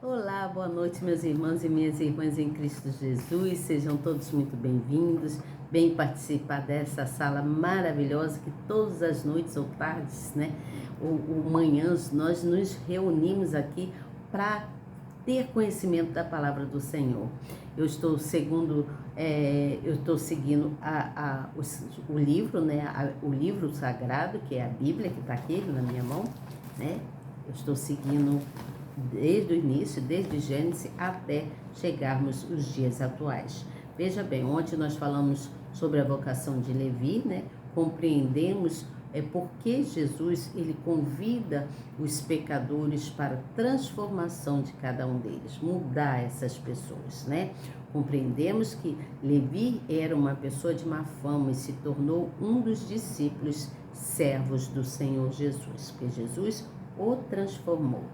Olá, boa noite, meus irmãos e minhas irmãs em Cristo Jesus. Sejam todos muito bem-vindos. Bem participar dessa sala maravilhosa que todas as noites ou tardes, né, ou manhãs, nós nos reunimos aqui para ter conhecimento da palavra do Senhor. Eu estou seguindo o livro, né, o livro sagrado, que é a Bíblia, que está aqui na minha mão, né? Eu estou seguindo desde o início, desde Gênesis até chegarmos os dias atuais. Veja bem, ontem nós falamos sobre a vocação de Levi, né? Compreendemos por que Jesus ele convida os pecadores para a transformação de cada um deles, mudar essas pessoas, né? Compreendemos que Levi era uma pessoa de má fama e se tornou um dos discípulos servos do Senhor Jesus, porque Jesus o transformou.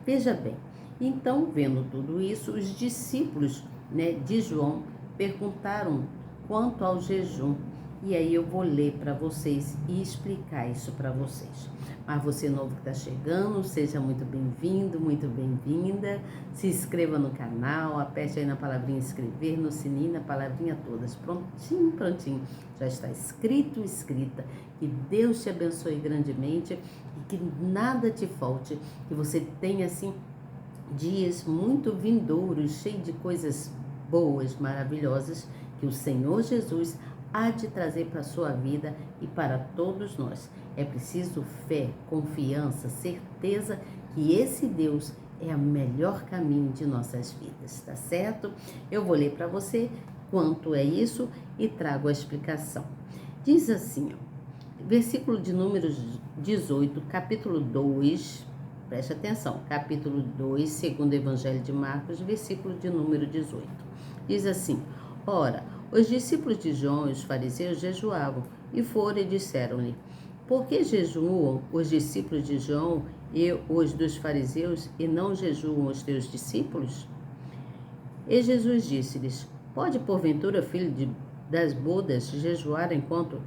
Veja bem, então, vendo tudo isso, os discípulos, né, de João perguntaram quanto ao jejum. E aí eu vou ler para vocês e explicar isso para vocês. Mas você novo que está chegando, seja muito bem-vindo, muito bem-vinda. Se inscreva no canal, aperte aí na palavrinha inscrever, no sininho, na palavrinha todas. Prontinho, prontinho. Já está escrito, escrita. Que Deus te abençoe grandemente e que nada te falte. Que você tenha, assim, dias muito vindouros, cheios de coisas boas, maravilhosas, que o Senhor Jesus há de trazer para a sua vida e para todos nós. É preciso fé, confiança, certeza que esse Deus é o melhor caminho de nossas vidas, tá certo? Eu vou ler para você quanto é isso e trago a explicação. Diz assim, ó, versículo de número 18, capítulo 2, preste atenção, capítulo 2, segundo o Evangelho de Marcos, versículo de número 18. Diz assim, ora, os discípulos de João e os fariseus jejuavam e foram e disseram-lhe, por que jejuam os discípulos de João e os dos fariseus e não jejuam os teus discípulos? E Jesus disse-lhes, pode porventura o filho das bodas jejuar enquanto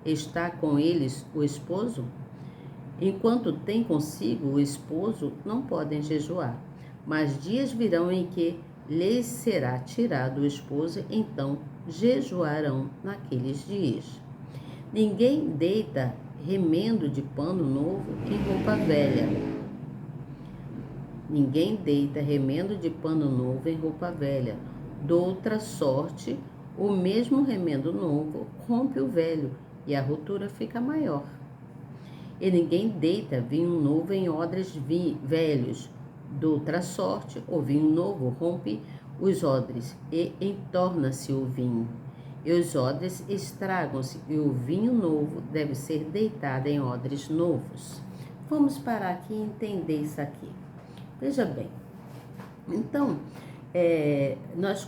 está com eles o esposo? Enquanto tem consigo o esposo, não podem jejuar, mas dias virão em que lhes será tirado o esposo, então jejuarão naqueles dias. Ninguém deita remendo de pano novo em roupa velha. Ninguém deita remendo de pano novo em roupa velha. Doutra sorte, o mesmo remendo novo rompe o velho e a ruptura fica maior. E ninguém deita vinho novo em odres velhos. Doutra sorte, o vinho novo rompe os odres e entorna-se o vinho. E os odres estragam-se e o vinho novo deve ser deitado em odres novos. Vamos parar aqui e entender isso aqui. Veja bem, então, nós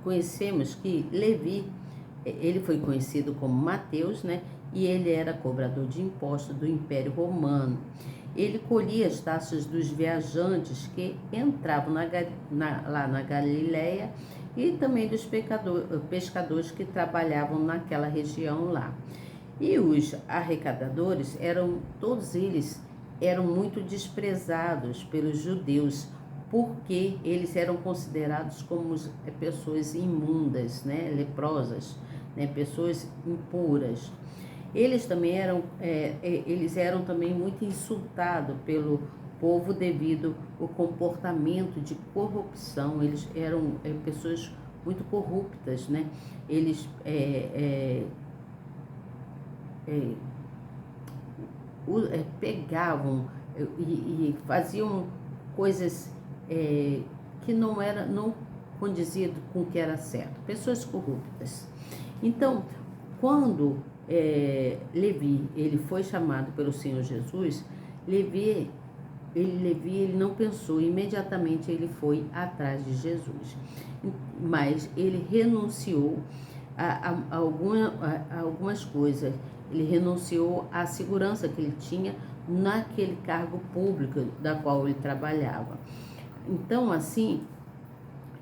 conhecemos que Levi, ele foi conhecido como Mateus, né? E ele era cobrador de impostos do Império Romano. Ele colhia as taxas dos viajantes que entravam lá na Galileia e também dos pescadores que trabalhavam naquela região lá. E os arrecadadores todos eles eram muito desprezados pelos judeus, porque eles eram considerados como pessoas imundas, né, leprosas, né, pessoas impuras. Eles eram também muito insultados pelo povo devido ao comportamento de corrupção. Eles eram pessoas muito corruptas, né? Eles pegavam e faziam coisas que não condiziam com o que era certo. Pessoas corruptas. Então, quando Levi, ele foi chamado pelo Senhor Jesus, Levi ele não pensou, imediatamente ele foi atrás de Jesus, mas ele renunciou a algumas coisas, ele renunciou à segurança que ele tinha naquele cargo público da qual ele trabalhava. Então, assim,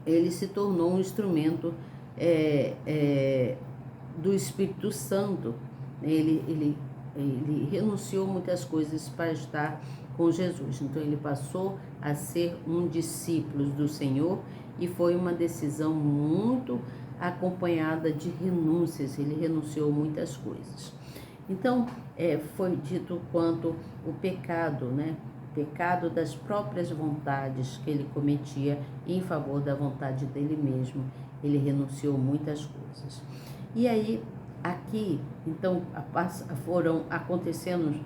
ele se tornou um instrumento do Espírito Santo. Ele ele renunciou muitas coisas para estar com Jesus. Então ele passou a ser um discípulo do Senhor e foi uma decisão muito acompanhada de renúncias. Ele renunciou muitas coisas. Então foi dito quanto o pecado, né? O pecado das próprias vontades que ele cometia em favor da vontade dele mesmo. Ele renunciou muitas coisas. E aí, aqui, então, foram acontecendo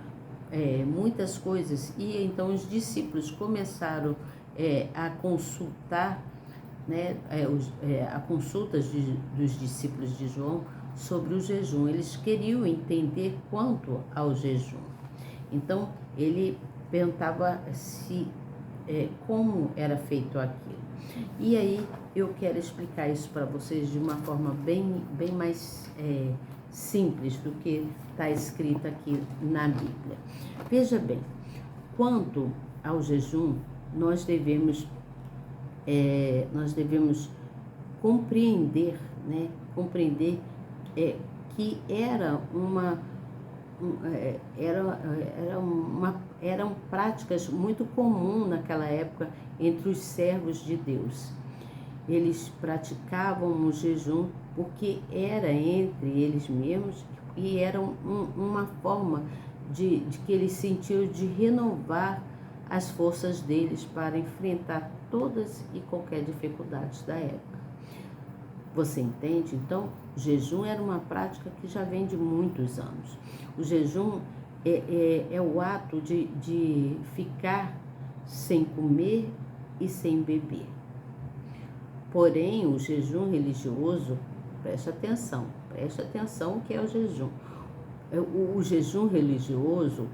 muitas coisas, e então os discípulos começaram a consultar, né, a consultas dos discípulos de João sobre o jejum. Eles queriam entender quanto ao jejum. Então, ele perguntava como era feito aquilo. E aí, eu quero explicar isso para vocês de uma forma bem mais simples do que está escrito aqui na Bíblia. Veja bem, quanto ao jejum, nós devemos compreender, né? Compreender que eram práticas muito comuns naquela época entre os servos de Deus. Eles praticavam o jejum porque era entre eles mesmos e era uma forma de que eles sentiam de renovar as forças deles para enfrentar todas e qualquer dificuldade da época. Você entende? Então, o jejum era uma prática que já vem de muitos anos. O jejum é o ato de ficar sem comer e sem beber. Porém, o jejum religioso, preste atenção o que é o jejum. O jejum religioso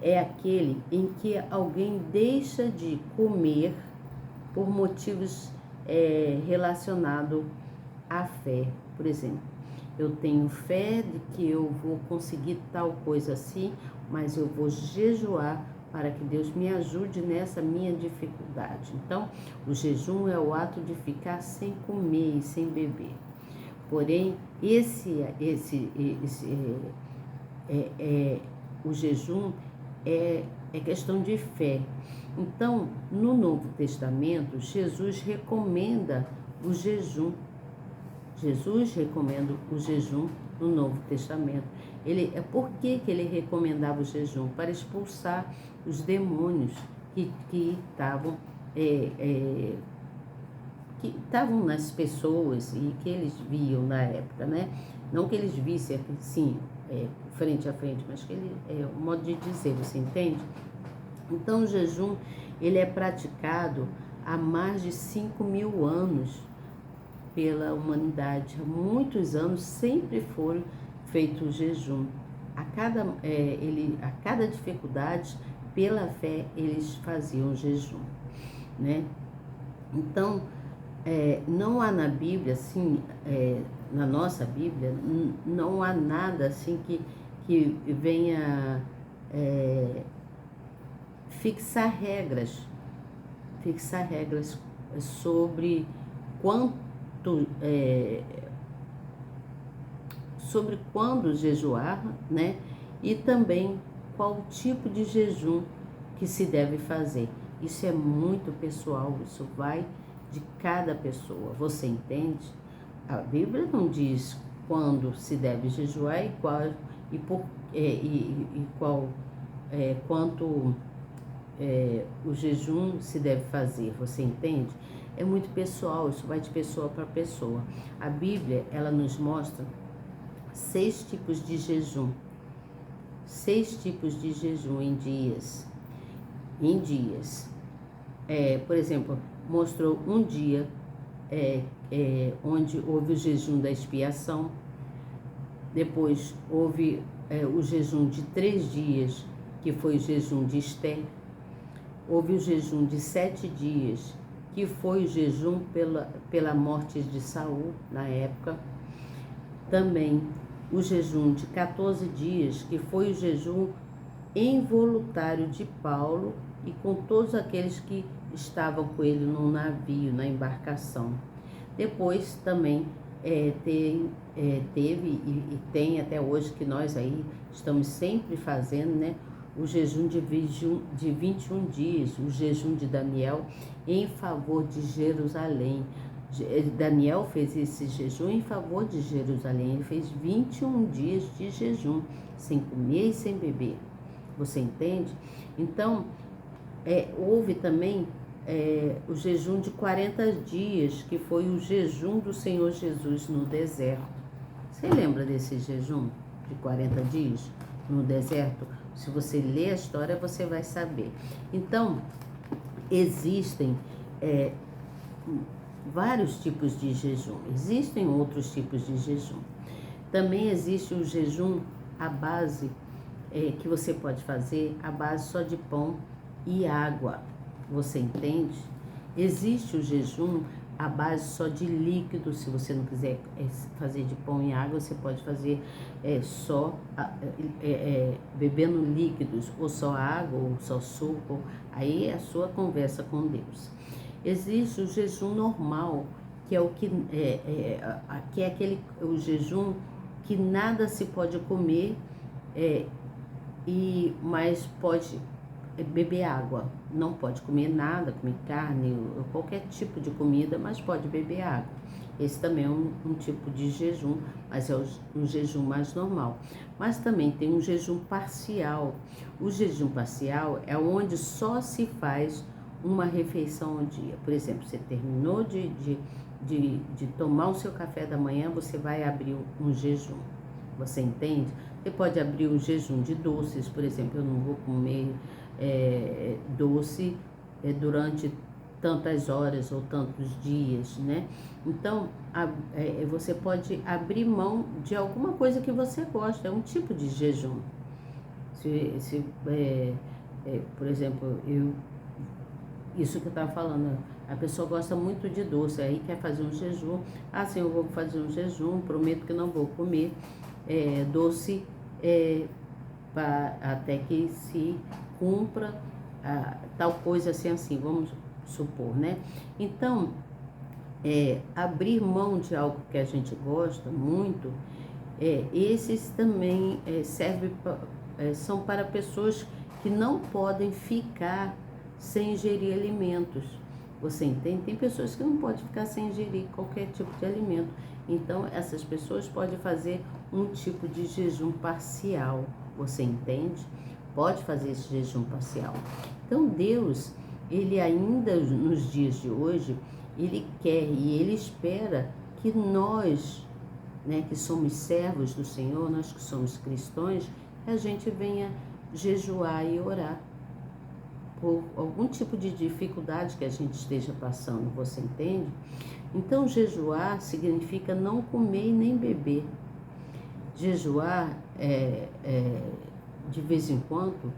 é aquele em que alguém deixa de comer por motivos relacionados à fé. Por exemplo, eu tenho fé de que eu vou conseguir tal coisa assim, mas eu vou jejuar para que Deus me ajude nessa minha dificuldade. Então, o jejum é o ato de ficar sem comer e sem beber. Porém, o jejum é questão de fé. Então, no Novo Testamento, Jesus recomenda o jejum. Jesus recomenda o jejum no Novo Testamento. Por que ele recomendava o jejum? Para expulsar os demônios que estavam nas pessoas e que eles viam na época, né? Não que eles vissem assim, frente a frente, mas que ele um modo de dizer, você entende? Então, o jejum, ele é praticado há mais de 5.000 anos pela humanidade. Há muitos anos sempre foram feito o jejum. A cada dificuldade, pela fé, eles faziam jejum, né? Então, não há na Bíblia, assim, na nossa Bíblia, não há nada assim que venha fixar regras sobre sobre quando jejuar, né? E também qual tipo de jejum que se deve fazer. Isso é muito pessoal, isso vai de cada pessoa, você entende? A Bíblia não diz quando se deve jejuar e quanto o jejum se deve fazer, você entende? É muito pessoal, isso vai de pessoa para pessoa. A Bíblia, ela nos mostra 6 tipos de jejum. 6 tipos de jejum em dias. Por exemplo, mostrou um dia onde houve o jejum da expiação. Depois houve o jejum de 3 dias, que foi o jejum de Esther. Houve o jejum de 7 dias, que foi o jejum pela morte de Saul na época. Também o jejum de 14 dias, que foi o jejum involuntário de Paulo e com todos aqueles que estavam com ele no navio, na embarcação. Depois também teve e tem até hoje, que nós aí estamos sempre fazendo, né? O jejum de 21 dias, o jejum de Daniel em favor de Jerusalém. Daniel fez esse jejum em favor de Jerusalém. Ele fez 21 dias de jejum, sem comer e sem beber. Você entende? Então, houve também o jejum de 40 dias, que foi o jejum do Senhor Jesus no deserto. Você lembra desse jejum de 40 dias no deserto? Se você ler a história, você vai saber. Então, existem vários tipos de jejum. Existem outros tipos de jejum. Também existe o jejum à base, que você pode fazer à base só de pão e água. Você entende? Existe o jejum à base só de líquido. Se você não quiser fazer de pão e água, você pode fazer só bebendo líquidos, ou só água, ou só suco. Aí é a sua conversa com Deus. Existe o jejum normal, que é o jejum que nada se pode comer, mas pode beber água. Não pode comer nada, comer carne, ou qualquer tipo de comida, mas pode beber água. Esse também é um tipo de jejum, mas é um jejum mais normal. Mas também tem um jejum parcial. O jejum parcial é onde só se faz uma refeição ao dia. Por exemplo, você terminou de tomar o seu café da manhã, você vai abrir um jejum. Você entende? Você pode abrir um jejum de doces, por exemplo. Eu não vou comer doce durante tantas horas ou tantos dias, né? Então, você pode abrir mão de alguma coisa que você gosta. É um tipo de jejum. Por exemplo, isso que eu estava falando, a pessoa gosta muito de doce, aí quer fazer um jejum. Sim, eu vou fazer um jejum, prometo que não vou comer doce até que se cumpra tal coisa assim, vamos supor, né? Então, abrir mão de algo que a gente gosta muito, esses também são para pessoas que não podem ficar sem ingerir alimentos. Você entende? Tem pessoas que não podem ficar sem ingerir qualquer tipo de alimento. Então, essas pessoas podem fazer um tipo de jejum parcial. Você entende? Pode fazer esse jejum parcial. Então, Deus, Ele ainda nos dias de hoje, Ele quer e Ele espera que nós, né, que somos servos do Senhor, nós que somos cristãos, a gente venha jejuar e orar por algum tipo de dificuldade que a gente esteja passando, você entende? Então, jejuar significa não comer e nem beber. Jejuar, de vez em quando,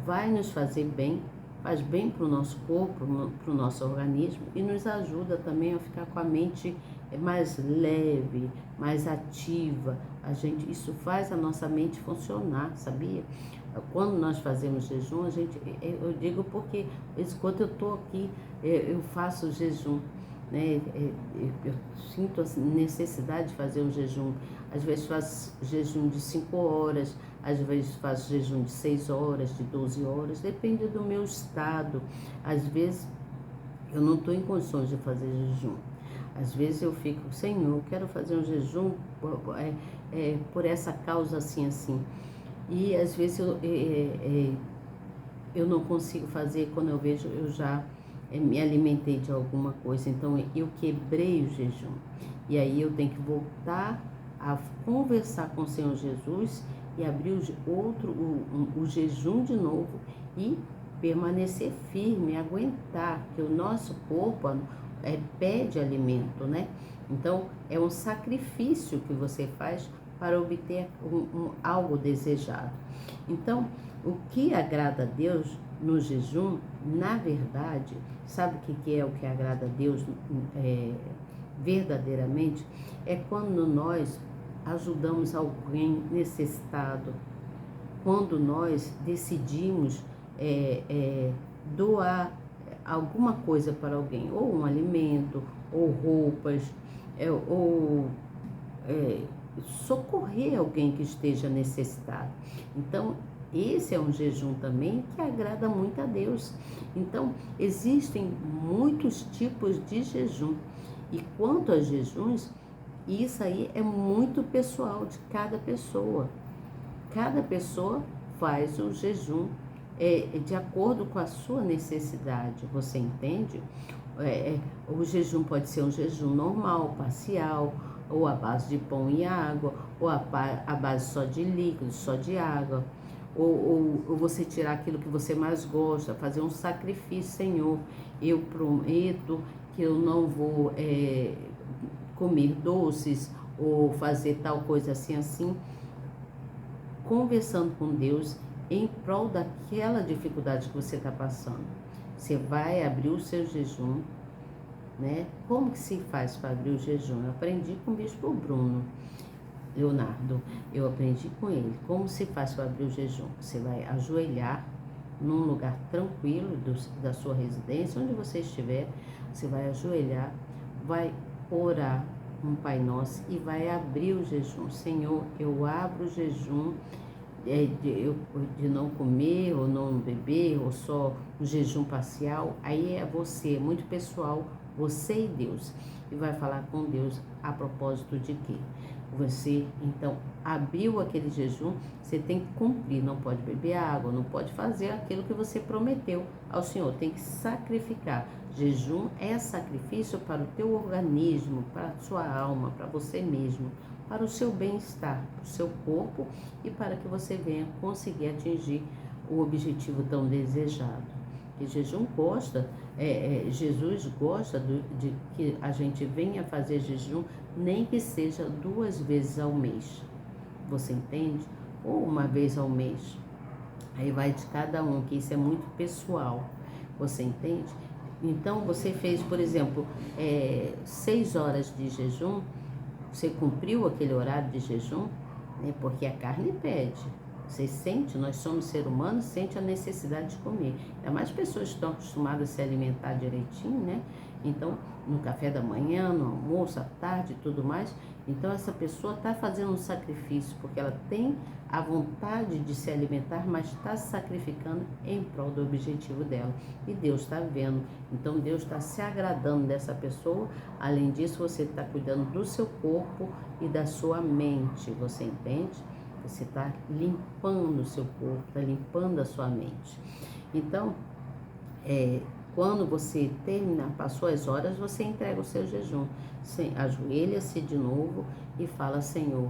vai nos fazer bem, faz bem para o nosso corpo, para o nosso organismo, e nos ajuda também a ficar com a mente mais leve, mais ativa. Isso faz a nossa mente funcionar, sabia? Quando nós fazemos jejum, eu digo porque, enquanto eu estou aqui, eu faço jejum, né? Eu sinto a necessidade de fazer um jejum. Às vezes faço jejum de 5 horas, às vezes faço jejum de 6 horas, de 12 horas, depende do meu estado. Às vezes eu não estou em condições de fazer jejum. Às vezes eu fico, Senhor, eu quero fazer um jejum por essa causa assim. E às vezes eu não consigo fazer, quando eu vejo, eu já me alimentei de alguma coisa, então eu quebrei o jejum. E aí eu tenho que voltar a conversar com o Senhor Jesus e abrir o jejum de novo e permanecer firme, aguentar, que o nosso corpo pede alimento, né? Então, é um sacrifício que você faz para obter algo desejado. Então, o que agrada a Deus no jejum, na verdade, sabe o que é o que agrada a Deus verdadeiramente? É quando nós ajudamos alguém necessitado, quando nós decidimos doar alguma coisa para alguém, ou um alimento, ou roupas, ou socorrer alguém que esteja necessitado. Então, esse é um jejum também que agrada muito a Deus. Então, existem muitos tipos de jejum. E quanto a jejuns, isso aí é muito pessoal de cada pessoa. Cada pessoa faz o jejum de acordo com a sua necessidade, você entende? O jejum pode ser um jejum normal, parcial, ou à base de pão e água, ou à base só de líquido, só de água, ou você tirar aquilo que você mais gosta, fazer um sacrifício. Senhor, eu prometo que eu não vou comer doces, ou fazer tal coisa assim, assim, conversando com Deus em prol daquela dificuldade que você está passando. Você vai abrir o seu jejum, né? Como que se faz para abrir o jejum? Eu aprendi com o bispo Bruno Leonardo, eu aprendi com ele. Como se faz para abrir o jejum? Você vai ajoelhar num lugar tranquilo da sua residência, onde você estiver, você vai ajoelhar, vai orar um Pai Nosso e vai abrir o jejum. Senhor, eu abro o jejum de não comer ou não beber, ou só um jejum parcial. Aí é você, é muito pessoal, você e Deus. E vai falar com Deus a propósito de quê? Você, então, abriu aquele jejum, você tem que cumprir, não pode beber água, não pode fazer aquilo que você prometeu ao Senhor, tem que sacrificar. Jejum é sacrifício para o teu organismo, para a sua alma, para você mesmo, para o seu bem-estar, para o seu corpo e para que você venha conseguir atingir o objetivo tão desejado. E jejum gosta, Jesus gosta de que a gente venha fazer jejum, nem que seja 2 vezes ao mês, você entende? Ou 1 vez ao mês, aí vai de cada um, que isso é muito pessoal, você entende? Então você fez, por exemplo, 6 horas de jejum, você cumpriu aquele horário de jejum, né? Porque a carne pede. Você sente, nós somos seres humanos, sente a necessidade de comer. Ainda mais pessoas que estão acostumadas a se alimentar direitinho, né? Então, no café da manhã, no almoço, à tarde e tudo mais. Então, essa pessoa está fazendo um sacrifício, porque ela tem a vontade de se alimentar, mas está se sacrificando em prol do objetivo dela. E Deus está vendo. Então, Deus está se agradando dessa pessoa. Além disso, você está cuidando do seu corpo e da sua mente, você entende? Você está limpando o seu corpo, está limpando a sua mente. Então, quando você terminar, passou as horas, você entrega o seu jejum. Ajoelha-se de novo e fala: Senhor,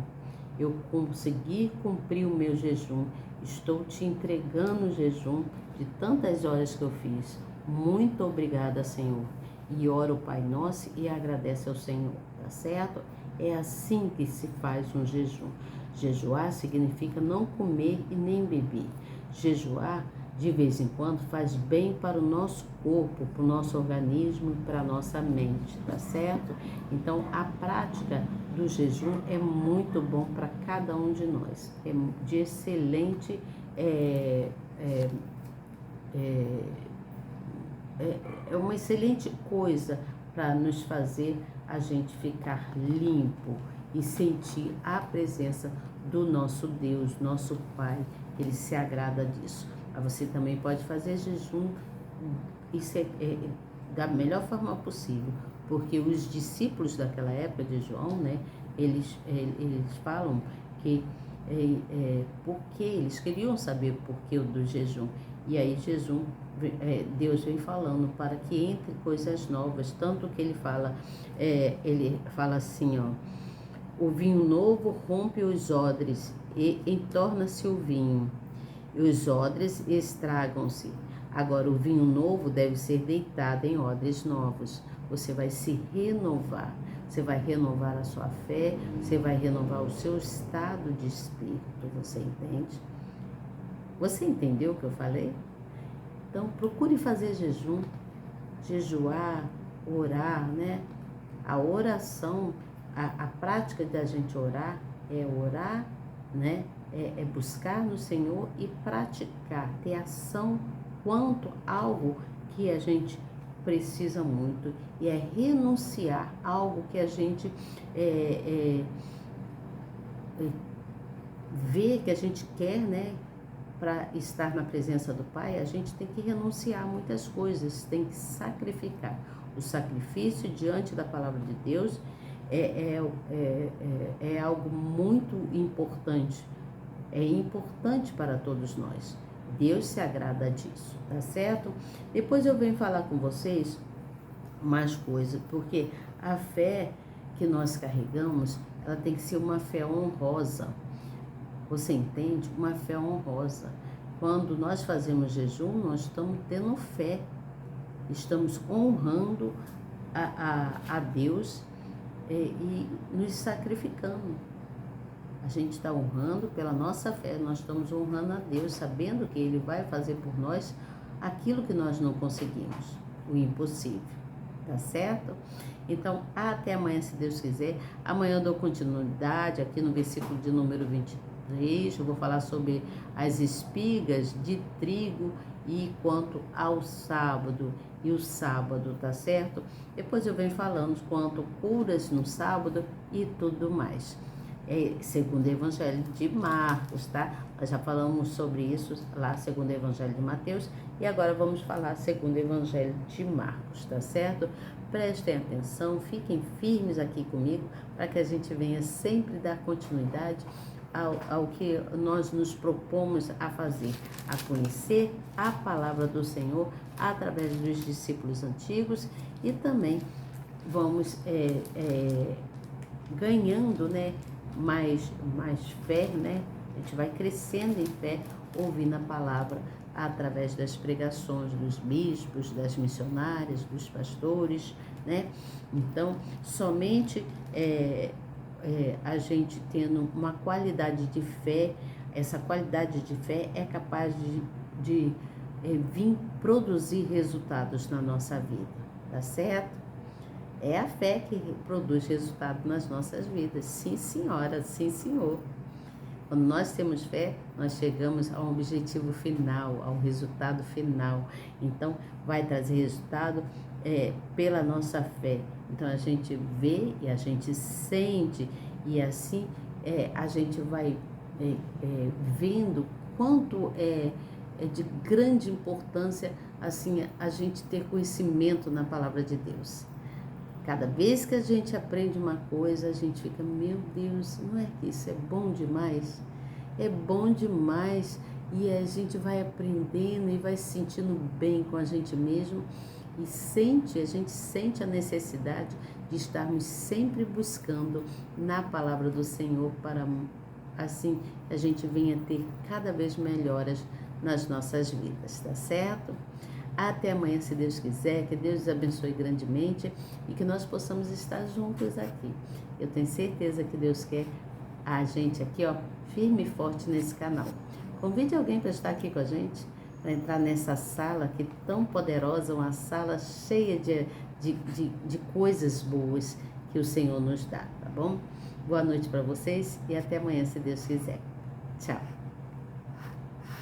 eu consegui cumprir o meu jejum, estou te entregando o jejum de tantas horas que eu fiz. Muito obrigada, Senhor. E ora o Pai Nosso e agradece ao Senhor, tá certo? É assim que se faz um jejum. Jejuar significa não comer e nem beber. Jejuar, de vez em quando, faz bem para o nosso corpo, para o nosso organismo e para a nossa mente, tá certo? Então, a prática do jejum é muito bom para cada um de nós. É de excelente... é uma excelente coisa para nos fazer a gente ficar limpo e sentir a presença do nosso Deus, nosso Pai. Ele se agrada disso. Mas você também pode fazer jejum da melhor forma possível, porque os discípulos daquela época de João, né, eles falam que porque eles queriam saber o porquê do jejum. E aí Deus vem falando para que entre coisas novas, tanto que ele fala assim, ó: o vinho novo rompe os odres e entorna-se o vinho, e os odres estragam-se. Agora o vinho novo deve ser deitado em odres novos. Você vai se renovar, você vai renovar a sua fé, você vai renovar o seu estado de espírito, você entende? Você entendeu o que eu falei? Então, procure fazer jejum, jejuar, orar, né? A oração, a prática da gente orar, né? É buscar no Senhor e praticar, ter ação quanto algo que a gente precisa muito, e é renunciar a algo que a gente vê que a gente quer, né, para estar na presença do Pai, a gente tem que renunciar a muitas coisas, tem que sacrificar. O sacrifício diante da palavra de Deus é algo muito importante. É importante para todos nós. Deus se agrada disso, tá certo? Depois eu venho falar com vocês mais coisas, porque a fé que nós carregamos, ela tem que ser uma fé honrosa. Você entende? Uma fé honrosa. Quando nós fazemos jejum, nós estamos tendo fé, estamos honrando a Deus e nos sacrificando. A gente está honrando pela nossa fé, nós estamos honrando a Deus, sabendo que Ele vai fazer por nós aquilo que nós não conseguimos, o impossível, tá certo? Então, até amanhã, se Deus quiser. Amanhã eu dou continuidade aqui no versículo de número 23, eu vou falar sobre as espigas de trigo e quanto ao sábado, e o sábado, tá certo? Depois eu venho falando quanto curas no sábado e tudo mais. Segundo o Evangelho de Marcos, tá? Nós já falamos sobre isso lá, segundo o Evangelho de Mateus, e agora vamos falar segundo o Evangelho de Marcos, tá certo? Prestem atenção, fiquem firmes aqui comigo, para que a gente venha sempre dar continuidade ao que nós nos propomos a fazer, a conhecer a palavra do Senhor através dos discípulos antigos, e também vamos ganhando, né, mais fé, né? A gente vai crescendo em fé, ouvindo a palavra através das pregações dos bispos, das missionárias, dos pastores, né? Então, somente a gente tendo uma qualidade de fé, essa qualidade de fé é capaz de vir produzir resultados na nossa vida, tá certo? É a fé que produz resultado nas nossas vidas. Sim, senhora, sim, senhor. Quando nós temos fé, nós chegamos a um objetivo final, a um resultado final. Então, vai trazer resultado pela nossa fé. Então, a gente vê e a gente sente, e assim a gente vai vendo quanto é de grande importância assim a gente ter conhecimento na palavra de Deus. Cada vez que a gente aprende uma coisa, a gente fica, meu Deus, não é que isso é bom demais? É bom demais, e a gente vai aprendendo e vai se sentindo bem com a gente mesmo, e a gente sente a necessidade de estarmos sempre buscando na palavra do Senhor, para assim a gente venha ter cada vez melhoras nas nossas vidas, tá certo? Até amanhã, se Deus quiser, que Deus nos abençoe grandemente e que nós possamos estar juntos aqui. Eu tenho certeza que Deus quer a gente aqui, ó, firme e forte nesse canal. Convide alguém para estar aqui com a gente, para entrar nessa sala que tão poderosa, uma sala cheia de coisas boas que o Senhor nos dá, tá bom? Boa noite para vocês e até amanhã, se Deus quiser. Tchau.